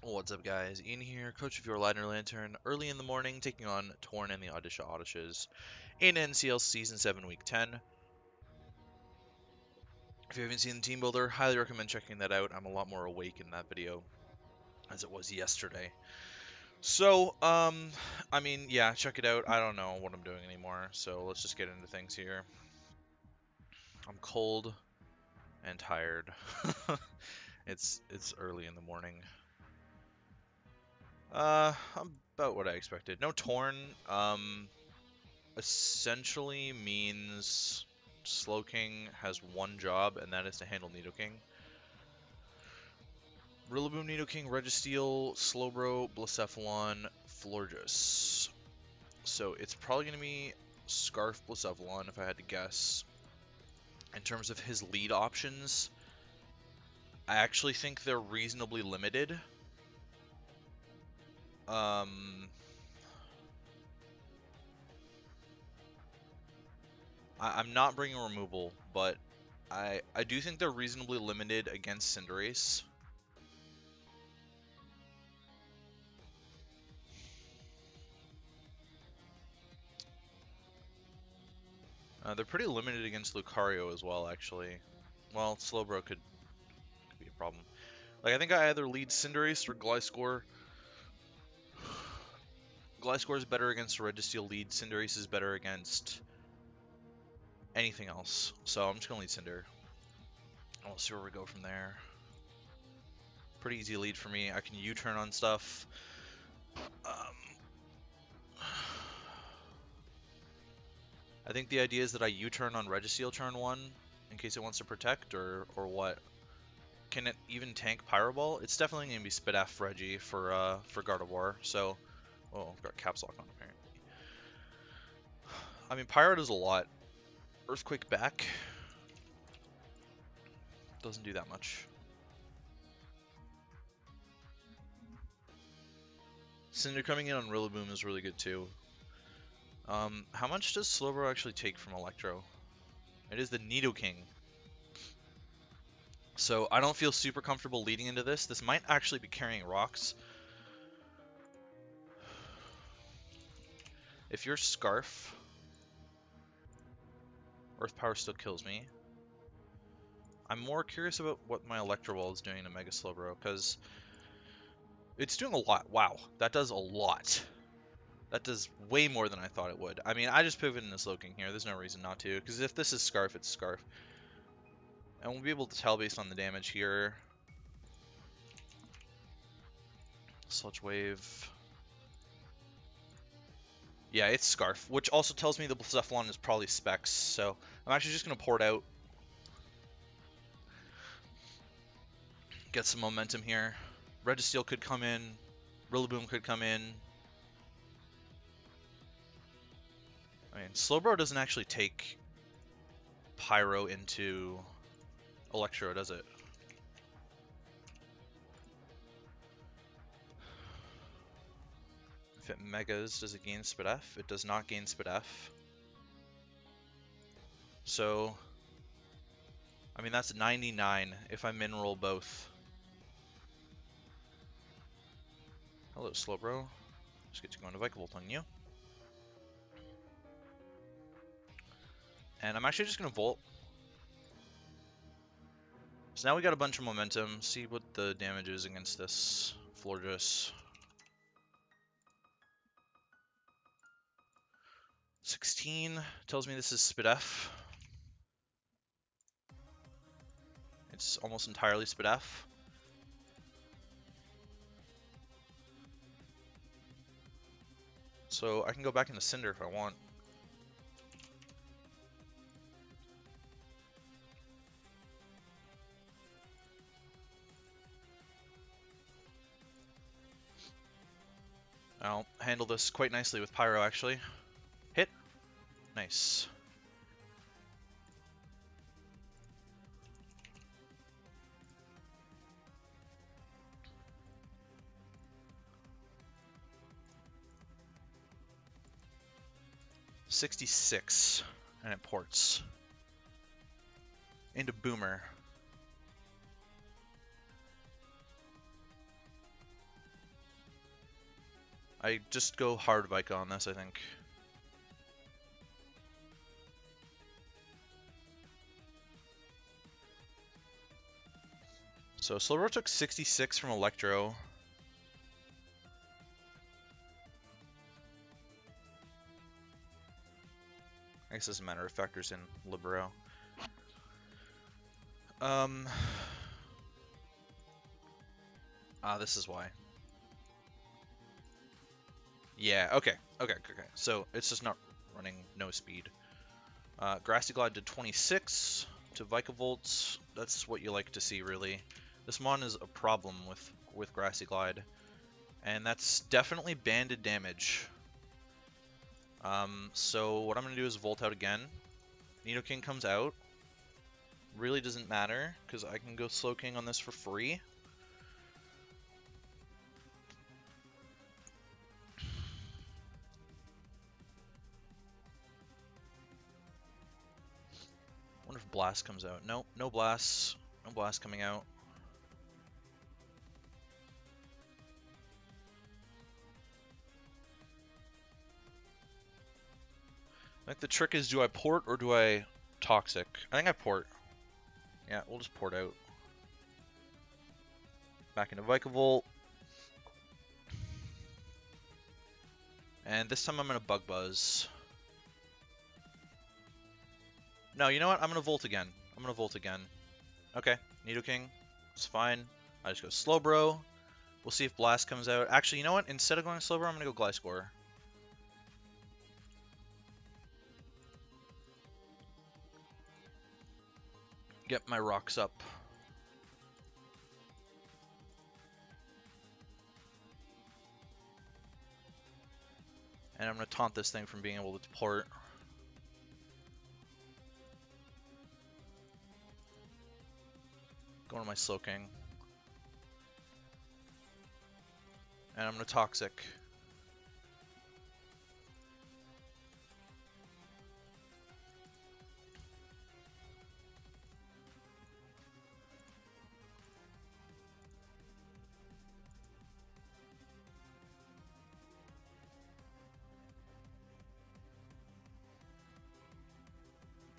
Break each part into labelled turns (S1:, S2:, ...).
S1: What's up, guys? Ian here, coach of your Ladder Lantern, early in the morning, taking on Torn and the Odisha Odishes in NCL Season 7, Week 10. If you haven't seen the Team Builder, highly recommend checking that out. I'm a lot more awake in that video as it was yesterday. So, I mean, yeah, check it out. I don't know what I'm doing anymore, so let's just get into things here. I'm cold and tired. It's early in the morning. About what I expected. No Torn. Essentially means Slowking has one job, and that is to handle Nidoking. Rillaboom, Nidoking, Registeel, Slowbro, Blacephalon, Florges. So it's probably going to be Scarf Blacephalon if I had to guess. In terms of his lead options, I actually think they're reasonably limited. I'm not bringing removal, but I do think they're reasonably limited against Cinderace. They're pretty limited against Lucario as well, actually. Well, Slowbro could be a problem. Like, I think I either lead Cinderace or Gliscor. Gliscor is better against Registeel lead. Cinderace is better against anything else. So I'm just going to lead Cinder. And we'll see where we go from there. Pretty easy lead for me. I can U-turn on stuff. I think the idea is that I U-turn on Registeel turn 1 in case it wants to protect, or what? Can it even tank Pyro Ball? It's definitely going to be Spidaf Reggie for Gardevoir, so... Oh, I've got Caps Lock on, apparently. I mean, Pyro does a lot. Earthquake back doesn't do that much. Cinder coming in on Rillaboom is really good, too. How much does Slowbro actually take from Electro? It is the Nidoking. So I don't feel super comfortable leading into this. This might actually be carrying rocks. If you're Scarf, Earth Power still kills me. I'm more curious about what my Electro Ball is doing to Mega Slowbro, because it's doing a lot. Wow, that does a lot. That does way more than I thought it would. I mean, I just pivoted into Slowking here. There's no reason not to, because if this is Scarf, it's Scarf. And we'll be able to tell based on the damage here. Sludge Wave. Yeah, it's Scarf, which also tells me the Blacephalon is probably Specs, so I'm actually just going to pour it out. Get some momentum here. Registeel could come in. Rillaboom could come in. I mean, Slowbro doesn't actually take Pyro into Electro, does it? If it Megas, does it gain Spidef? It does not gain Spidef. So, I mean, that's 99 if I mineral both. Hello, Slowbro. Let's get to go into Vikavolt on you. And I'm actually just going to Volt. So now we got a bunch of momentum. See what the damage is against this Florges. 16 tells me this is Spidef. It's almost entirely Spidef. So I can go back into Cinder if I want. I'll handle this quite nicely with Pyro, actually. Hit. Nice. $66, and it ports into Boomer. I just go hard Vika on this, I think. So Slowbro took 66 from Electro. I guess it doesn't matter, it factors in Libero. This is why. Yeah, okay. So it's just not running no speed. Grassy Glide did 26 to Vikavolt. That's what you like to see, really. This mon is a problem with Grassy Glide. And that's definitely banded damage. So what I'm going to do is Volt out again. Nidoking comes out. Really doesn't matter, because I can go Slowking on this for free. Wonder if Blast comes out. Nope, no Blast. No Blast coming out. I think the trick is, do I port or do I Toxic? I think I port. Yeah, we'll just port out. Back into Vikavolt. And this time I'm going to Bug Buzz. No, you know what? I'm going to Volt again. Okay, Nidoking. It's fine. I just go Slowbro. We'll see if Blast comes out. Actually, you know what? Instead of going Slowbro, I'm going to go Gliscor. Get my rocks up. And I'm going to taunt this thing from being able to port. Going to my Slowking. And I'm going to Toxic.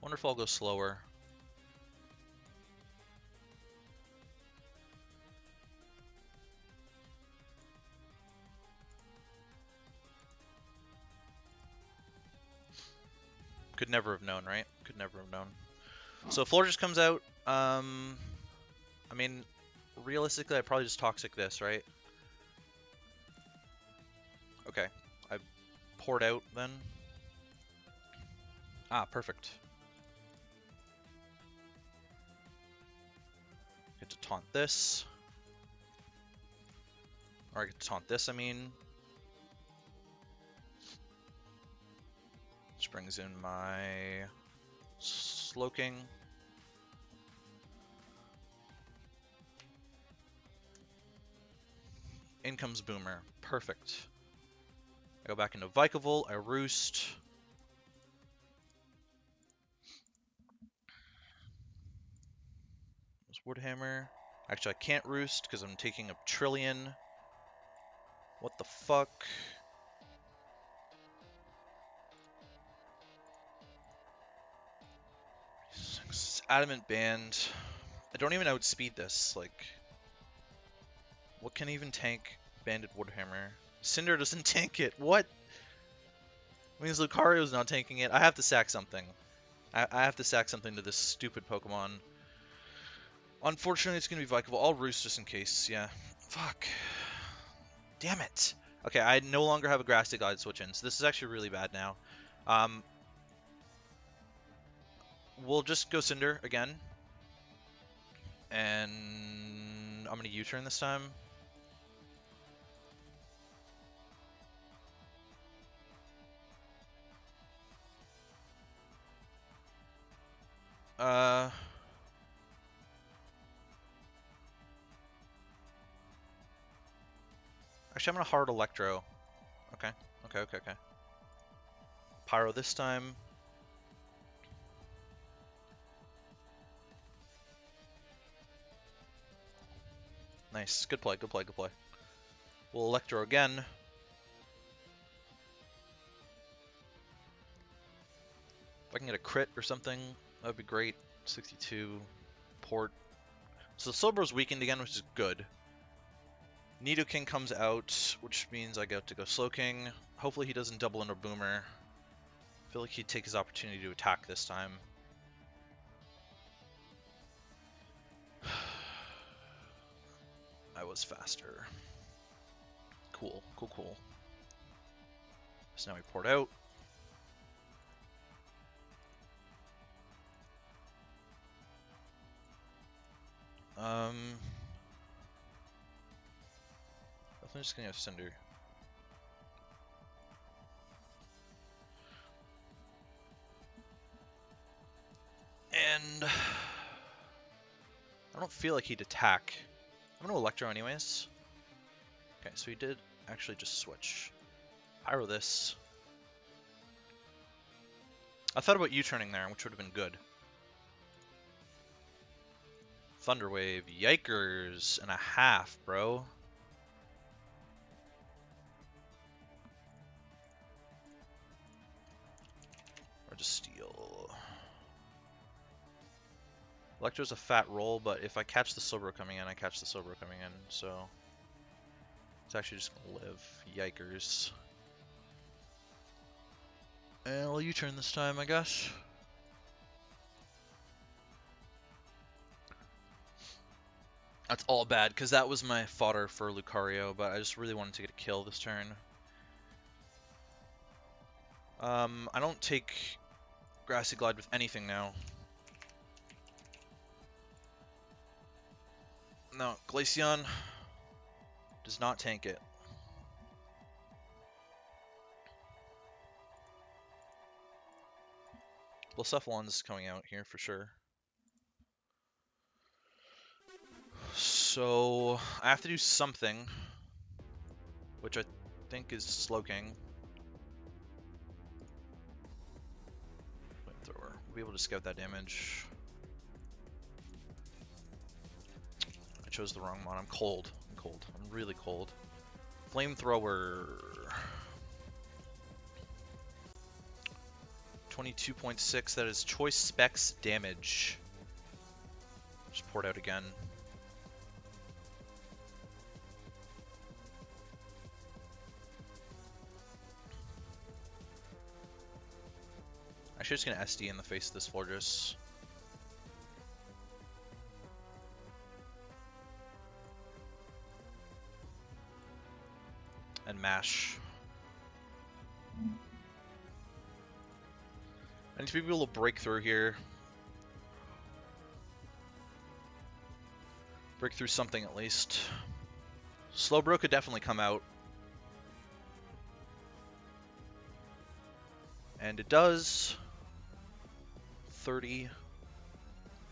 S1: Wonder if I'll go slower. Could never have known, right? Could never have known. So Florges comes out. I mean, realistically, I probably just Toxic this, right? Okay. I poured out then. Ah, perfect. Get to taunt this. Or I get to taunt this, I mean. Which brings in my Slowking. In comes Boomer. Perfect. I go back into Vikavolt. I Roost. There's Woodhammer. Actually, I can't Roost because I'm taking a Trillion. What the fuck? Adamant Band. I don't even outspeed this. Like, what can even tank Banded Woodhammer? Cinder doesn't tank it. What? Means Lucario's not tanking it. I have to sack something. I have to sack something to this stupid Pokemon. Unfortunately, it's going to be Vikavolt. I'll Roost just in case. Yeah. Fuck. Damn it. Okay, I no longer have a Grassy Glide switch in, so this is actually really bad now. We'll just go Cinder again. And I'm going to U-turn this time. Actually, I'm going to hard Electro. Okay. Pyro this time. Nice. Good play. We'll Electro again. If I can get a crit or something, that would be great. 62 port. So Slowbro's weakened again, which is good. Nidoking comes out, which means I get to go Slowking. Hopefully he doesn't double into Boomer. I feel like he'd take his opportunity to attack this time. I was faster. Cool, cool, cool. So now we port out. I'm just gonna have Cinder. And I don't feel like he'd attack. I'm gonna Electro anyways. Okay, so he did actually just switch. Pyro this. I thought about U-turning there, which would have been good. Thunder Wave, yikers, and a half, bro. Or just steal. Electro's a fat roll, but if I catch the Slowbro coming in, I catch the Slowbro coming in, so it's actually just gonna live. Yikers. And well, U-turn this time, I guess. That's all bad, because that was my fodder for Lucario, but I just really wanted to get a kill this turn. I don't take Grassy Glide with anything now. No, Glaceon does not tank it. Blacephalon's coming out here for sure. So I have to do something, which I think is Slowking. Flamethrower. We'll be able to scout that damage. I chose the wrong one. I'm cold. I'm cold. I'm really cold. Flamethrower. 22.6. That is choice specs damage. Just port out again. Actually, just gonna SD in the face of this Florges. And mash. I need to be able to break through here. Break through something at least. Slowbro could definitely come out. And it does. 30.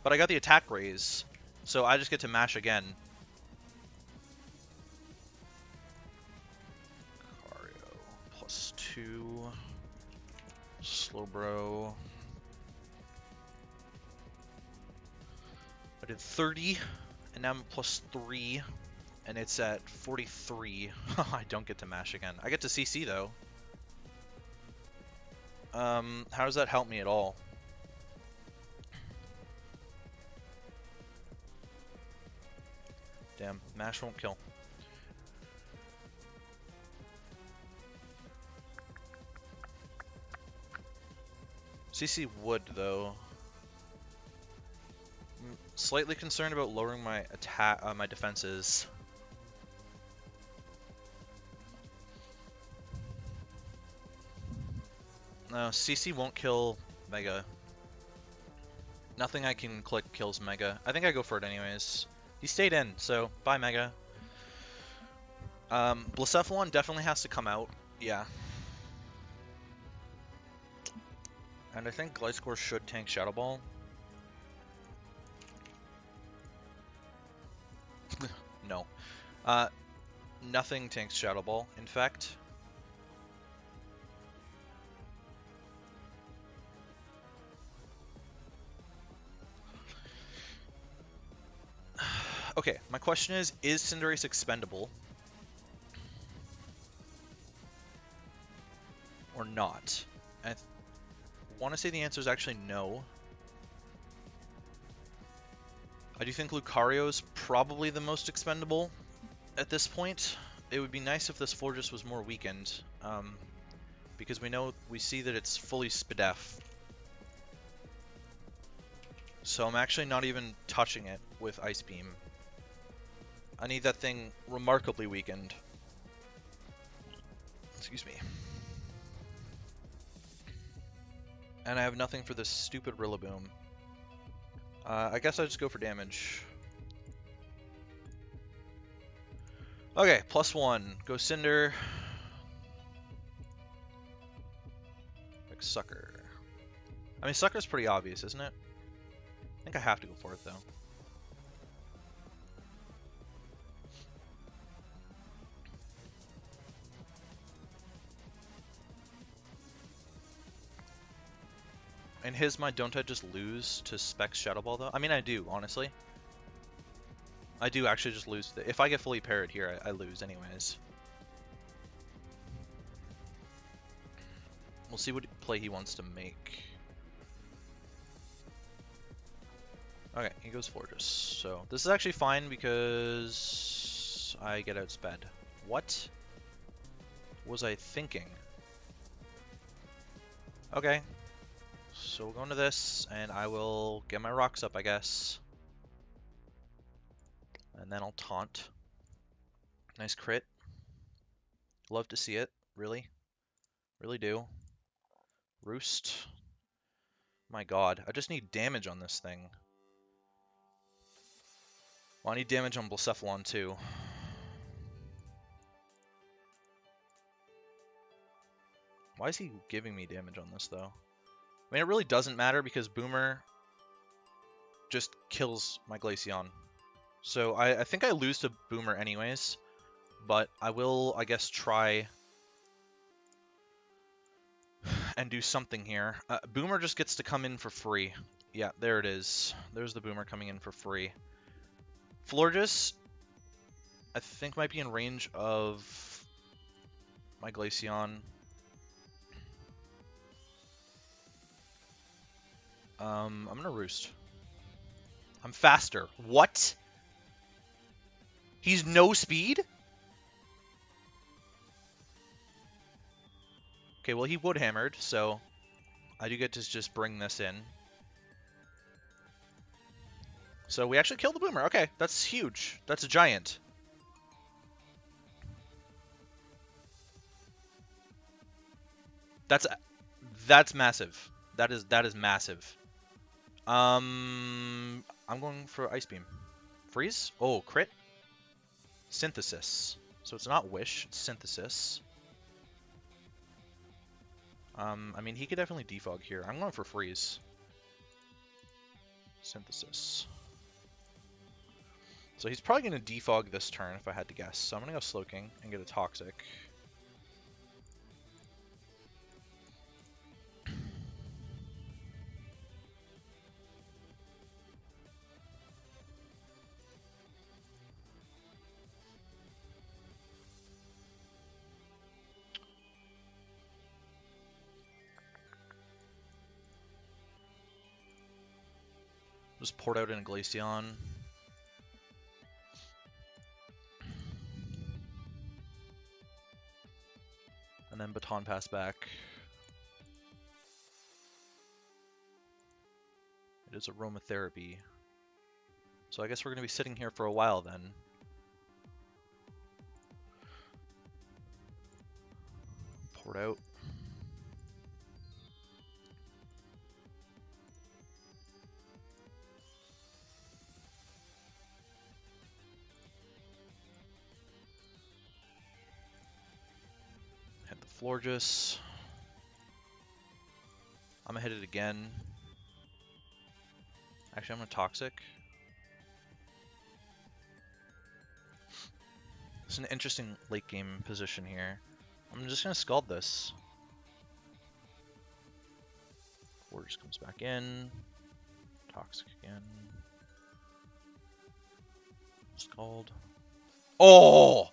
S1: But I got the attack raise, so I just get to mash again. Lucario +2. Slowbro. I did 30, and now I'm +3, and it's at 43. I don't get to mash again. I get to CC though. How does that help me at all? Damn, mash won't kill. CC would though. I'm slightly concerned about lowering my attack, my defenses. No, CC won't kill Mega. Nothing I can click kills Mega. I think I go for it anyways. He stayed in, so bye Mega. Blacephalon definitely has to come out. Yeah. And I think Gliscor should tank Shadow Ball. No. Nothing tanks Shadow Ball, in fact. Okay, my question is Cinderace expendable? Or not? And want to say the answer is actually no. I do think Lucario's probably the most expendable at this point. It would be nice if this Florges was more weakened, because we see that it's fully SPDEF. So I'm actually not even touching it with Ice Beam. I need that thing remarkably weakened. Excuse me. And I have nothing for this stupid Rillaboom. I guess I just go for damage. Okay, +1. Go Cinder. Like Sucker. I mean, Sucker's pretty obvious, isn't it? I think I have to go for it, though. In his mind, don't I just lose to Specs Shadow Ball, though? I mean, I do, honestly. I do actually just lose. If I get fully parried here, I lose anyways. We'll see what play he wants to make. Okay, he goes Florges. So this is actually fine because I get outsped. What was I thinking? Okay. So we'll go into this, and I will get my rocks up, I guess. And then I'll taunt. Nice crit. Love to see it, really. Really do. Roost. My god, I just need damage on this thing. Well, I need damage on Blacephalon too. Why is he giving me damage on this, though? I mean, it really doesn't matter because Boomer just kills my Glaceon. So I think I lose to Boomer anyways, but I will, I guess, try and do something here. Boomer just gets to come in for free. Yeah, there it is. There's the Boomer coming in for free. Florges, I think, might be in range of my Glaceon. I'm gonna Roost. I'm faster. What? He's no speed? Okay, well, he wood hammered, so I do get to just bring this in. So we actually killed the Boomer. Okay, that's huge. That's a giant. That's massive. That is massive. I'm going for Ice Beam. Freeze? Oh, crit? Synthesis. So it's not Wish, it's Synthesis. I mean, he could definitely defog here. I'm going for Freeze. Synthesis. So he's probably going to defog this turn if I had to guess. So I'm going to go Slowking and get a Toxic. Just poured out in a Glaceon. And then Baton Pass back. It is Aromatherapy. So I guess we're going to be sitting here for a while then. Poured out. Hit the Florges. I'm gonna hit it again. Actually, I'm gonna Toxic. It's an interesting late game position here. I'm just gonna Scald this. Florges comes back in. Toxic again. Scald. Oh!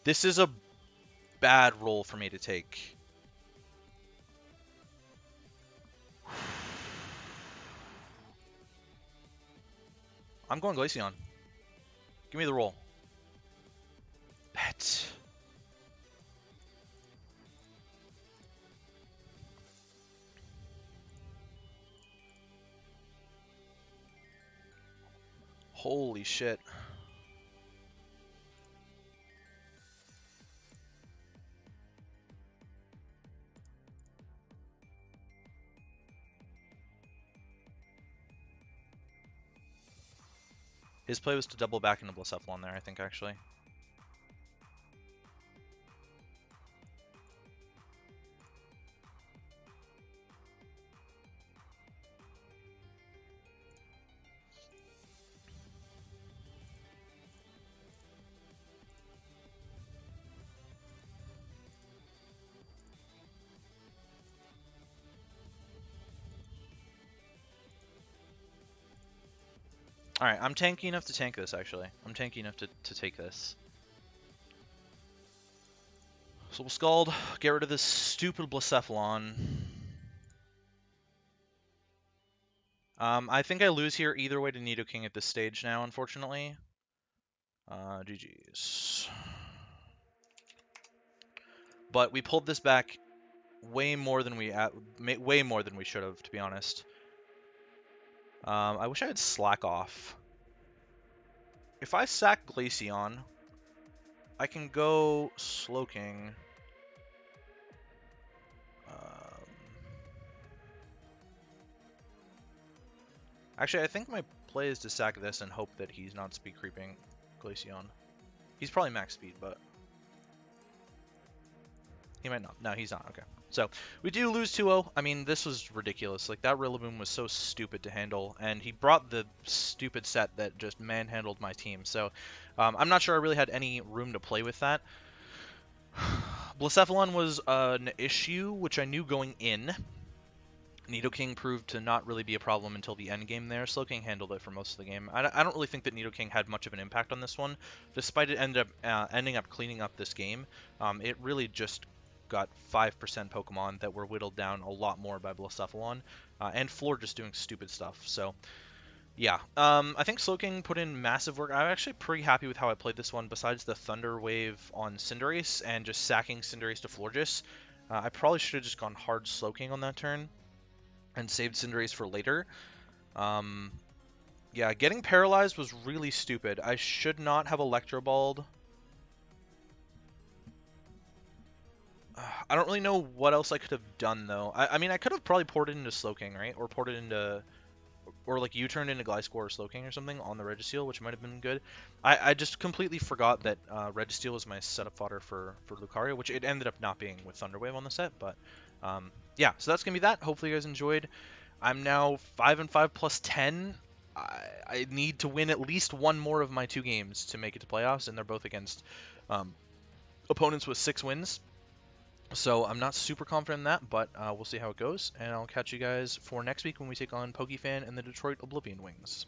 S1: This is a bad roll for me to take. I'm going Glaceon. Give me the roll. Bet. Holy shit. His play was to double back into Blacephalon there, I think, actually. Alright, I'm tanky enough to tank this, actually. I'm tanky enough to take this. So we'll Scald, get rid of this stupid Blacephalon. I think I lose here either way to Nidoking at this stage now, unfortunately. GG's. But we pulled this back way more than we should have, to be honest. I wish I had Slack off. If I sack Glaceon, I can go Slowking. Actually, I think my play is to sack this and hope that he's not speed creeping Glaceon. He's probably max speed, but he might not. No, he's not. Okay. So, we do lose 2-0. I mean, this was ridiculous. Like, that Rillaboom was so stupid to handle, and he brought the stupid set that just manhandled my team. So, I'm not sure I really had any room to play with that. Blacephalon was an issue, which I knew going in. Nidoking proved to not really be a problem until the end game there. Slowking handled it for most of the game. I don't really think that Nidoking had much of an impact on this one. Despite it ending up cleaning up this game, it really just got 5% Pokemon that were whittled down a lot more by Blacephalon, and Floor just doing stupid stuff. So, yeah. I think Slowking put in massive work. I'm actually pretty happy with how I played this one, besides the Thunder Wave on Cinderace and just sacking Cinderace to Florges. I probably should have just gone hard Slowking on that turn and saved Cinderace for later. Yeah, getting paralyzed was really stupid. I should not have Electroballed. I don't really know what else I could have done, though. I mean, I could have probably ported into Slowking, right? Or ported into... Or, like, U-turned into Gliscor or Slowking or something on the Registeel, which might have been good. I just completely forgot that Registeel was my setup fodder for Lucario, which it ended up not being with Thunderwave on the set, but... yeah, so that's going to be that. Hopefully you guys enjoyed. I'm now 5-5 plus 10. I need to win at least one more of my 2 games to make it to playoffs, and they're both against opponents with 6 wins. So I'm not super confident in that, but we'll see how it goes, and I'll catch you guys for next week when we take on Pokefan and the Detroit Oblivion Wings.